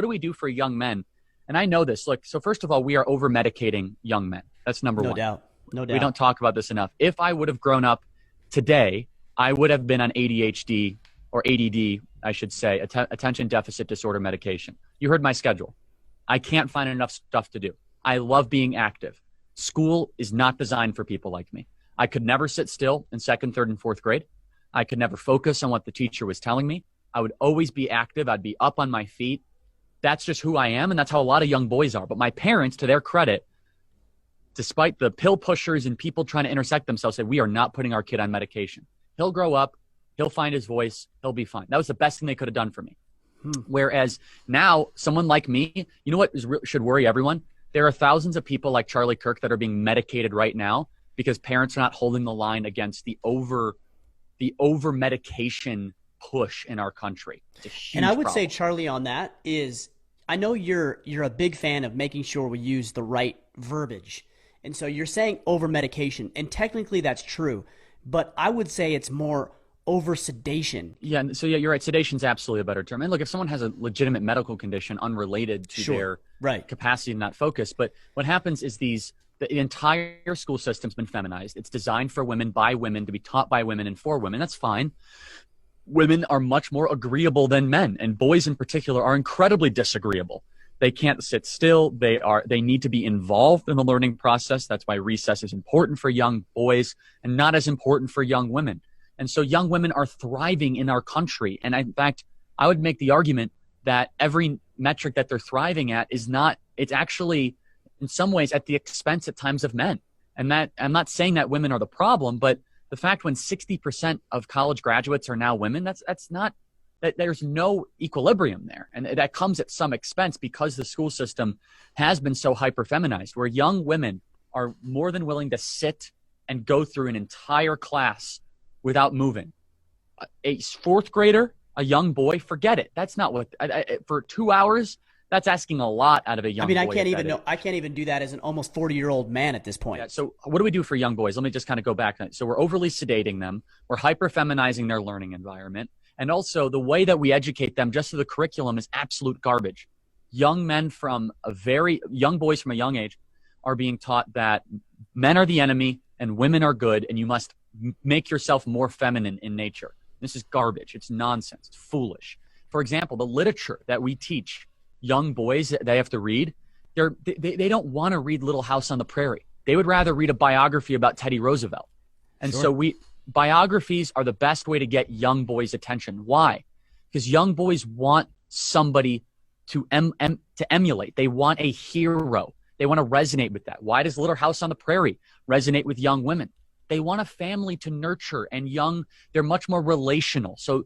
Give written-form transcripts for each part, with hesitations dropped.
do we do for young men? And I know this. Look, so first of all, we are over-medicating young men. That's number one. No doubt. We don't talk about this enough. If I would have grown up today, I would have been on ADHD or ADD, I should say, attention deficit disorder medication. You heard my schedule. I can't find enough stuff to do. I love being active. School is not designed for people like me. I could never sit still in second, third, and fourth grade. I could never focus on what the teacher was telling me. I would always be active. I'd be up on my feet. That's just who I am, and that's how a lot of young boys are. But my parents, to their credit, despite the pill pushers and people trying to intersect themselves, said, we are not putting our kid on medication. He'll grow up. He'll find his voice. He'll be fine. That was the best thing they could have done for me. Whereas now, someone like me, you know what should worry everyone? There are thousands of people like Charlie Kirk that are being medicated right now because parents are not holding the line against the over medication push in our country. It's a huge And I would problem. say, Charlie, on that is, I know you're a big fan of making sure we use the right verbiage. And so you're saying over medication, and technically that's true, but I would say it's more over sedation. Yeah. So yeah, you're right. Sedation is absolutely a better term. And look, if someone has a legitimate medical condition unrelated to their capacity to not focus, but what happens is the entire school system's been feminized. It's designed for women, by women, to be taught by women and for women. That's fine. Women are much more agreeable than men, and boys in particular are incredibly disagreeable. They can't sit still. They need to be involved in the learning process. That's why recess is important for young boys and not as important for young women. And so young women are thriving in our country. And in fact, I would make the argument that every metric that they're thriving at it's actually in some ways at the expense at times of men. And that I'm not saying that women are the problem, but the fact when 60% of college graduates are now women, that's not, that there's no equilibrium there. And that comes at some expense because the school system has been so hyper-feminized, where young women are more than willing to sit and go through an entire class without moving. A fourth grader, a young boy, forget it. That's not what, for 2 hours, that's asking a lot out of a young boy. I can't even do that as an almost 40-year-old man at this point. Yeah, so what do we do for young boys? Let me just kind of go back. So we're overly sedating them. We're hyper-feminizing their learning environment. And also the way that we educate them just through the curriculum is absolute garbage. Young boys from a young age are being taught that men are the enemy and women are good, and you must make yourself more feminine in nature. This is garbage. It's nonsense. It's foolish. For example, the literature that we teach young boys that they have to read, they don't want to read Little House on the Prairie. They would rather read a biography about Teddy Roosevelt. And so biographies are the best way to get young boys' attention. Why? Because young boys want somebody to emulate. They want a hero. They want to resonate with that. Why does Little House on the Prairie resonate with young women? They want a family to nurture, and they're much more relational. So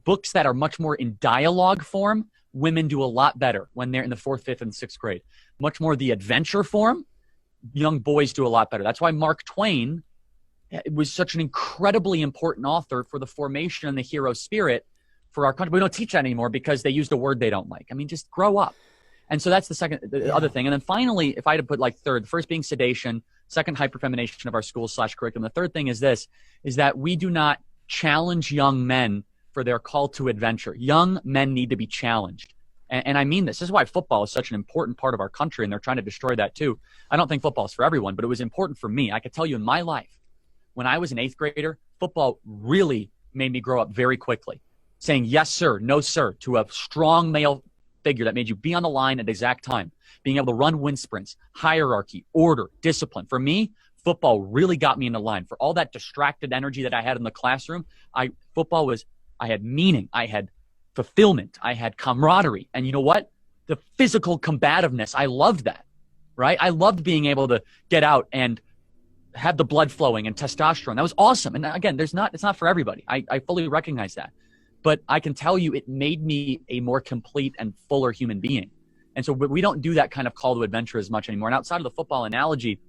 books that are much more in dialogue form, women do a lot better when they're in the 4th, 5th, and 6th grade. Much more the adventure form, young boys do a lot better. That's why Mark Twain was such an incredibly important author for the formation and the hero spirit for our country. We don't teach that anymore because they used a word they don't like. I mean, just grow up. And so that's the other thing. And then finally, if I had to put like third, the first being sedation, second hyperfemination of our school / curriculum. The third thing is that we do not challenge young men for their call to adventure. Young men need to be challenged. And I mean this. This is why football is such an important part of our country, and they're trying to destroy that too. I don't think football is for everyone, but it was important for me. I could tell you in my life, when I was an 8th grader, football really made me grow up very quickly. Saying yes, sir, no, sir, to a strong male figure that made you be on the line at the exact time, being able to run wind sprints, hierarchy, order, discipline. For me, football really got me in the line. For all that distracted energy that I had in the classroom, I had meaning, I had fulfillment, I had camaraderie. And you know what? The physical combativeness, I loved that, right? I loved being able to get out and have the blood flowing and testosterone. That was awesome. And again, it's not for everybody. I fully recognize that. But I can tell you it made me a more complete and fuller human being. And so we don't do that kind of call to adventure as much anymore. And outside of the football analogy,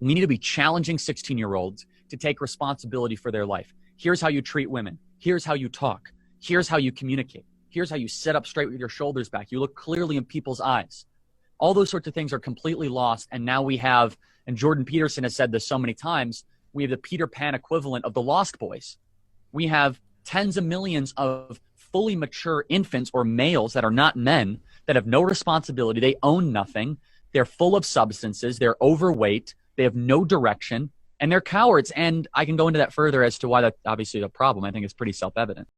we need to be challenging 16-year-olds to take responsibility for their life. Here's how you treat women. Here's how you talk. Here's how you communicate. Here's how you sit up straight with your shoulders back. You look clearly in people's eyes. All those sorts of things are completely lost. And now we have, and Jordan Peterson has said this so many times, we have the Peter Pan equivalent of the Lost Boys. We have tens of millions of fully mature infants or males that are not men, that have no responsibility. They own nothing. They're full of substances. They're overweight. They have no direction, and they're cowards. And I can go into that further as to why that's obviously a problem. I think it's pretty self-evident.